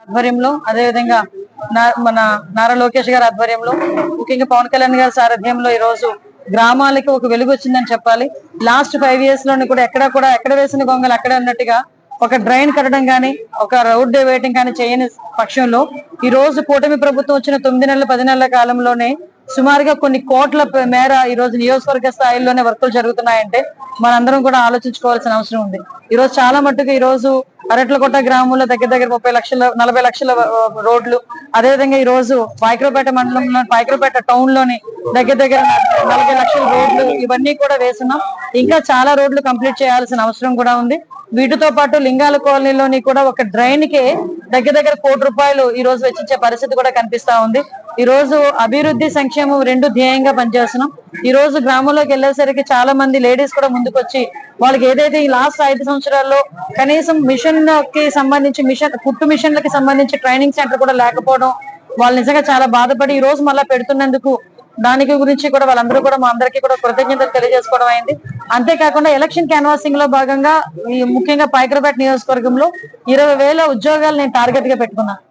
ఆధ్వర్యంలో అదేవిధంగా మన నారా లోకేష్ గారి ఆధ్వర్యంలో ముఖ్యంగా పవన్ కళ్యాణ్ గారి సారథ్యంలో ఈ రోజు గ్రామాలకి ఒక వెలుగు వచ్చిందని చెప్పాలి. లాస్ట్ 5 years లోని కూడా ఎక్కడ వేసిన గొంగలు అక్కడే ఉన్నట్టుగా ఒక డ్రైన్ కట్టడం కానీ ఒక రోడ్ వేయటం కానీ చేయని పక్షంలో ఈ రోజు కూటమి ప్రభుత్వం వచ్చిన 9 నెలల 10 నెలల కాలంలోనే సుమారుగా కొన్ని కోట్ల మేర ఈ రోజు నియోజకవర్గ స్థాయిలోనే వర్కులు జరుగుతున్నాయంటే మనందరం కూడా ఆలోచించుకోవాల్సిన అవసరం ఉంది. ఈ రోజు చాలా మట్టుకు ఈ రోజు అరట్లకోట గ్రామంలో దగ్గర 30 లక్షల 40 లక్షల రోడ్లు, అదేవిధంగా ఈ రోజు పాయకరావుపేట మండలంలో పాయకరావుపేట టౌన్ లోని దగ్గర 40 లక్షల రోడ్లు ఇవన్నీ కూడా వేస్తున్నాం. ఇంకా చాలా రోడ్లు కంప్లీట్ చేయాల్సిన అవసరం కూడా ఉంది. వీటితో పాటు లింగాల కాలనీలోని కూడా ఒక డ్రైన్ కి దగ్గర ₹1 కోటి ఈ రోజు వెచ్చించే పరిస్థితి కూడా కనిపిస్తా ఉంది. ఈ రోజు అభివృద్ధి సంక్షేమం 2 ధ్యేయంగా పనిచేస్తున్నాం. ఈ రోజు గ్రామంలోకి వెళ్లేసరికి చాలా మంది లేడీస్ కూడా ముందుకొచ్చి వాళ్ళకి ఏదైతే ఈ లాస్ట్ 5 సంవత్సరాల్లో కనీసం మిషన్ కి సంబంధించి కుట్టు మిషన్లకి సంబంధించి ట్రైనింగ్ సెంటర్ కూడా లేకపోవడం వాళ్ళు నిజంగా చాలా బాధపడి ఈ రోజు మళ్ళా పెడుతున్నందుకు దానికి గురించి కూడా వాళ్ళందరూ కూడా మా అందరికీ కూడా కృతజ్ఞతలు తెలియజేసుకోవడం అయింది. అంతేకాకుండా ఎలక్షన్ క్యాన్వాసింగ్ లో భాగంగా ఈ ముఖ్యంగా పాయకరావుపేట నియోజకవర్గంలో 20,000 ఉద్యోగాలు నేను టార్గెట్ గా పెట్టుకున్నాను.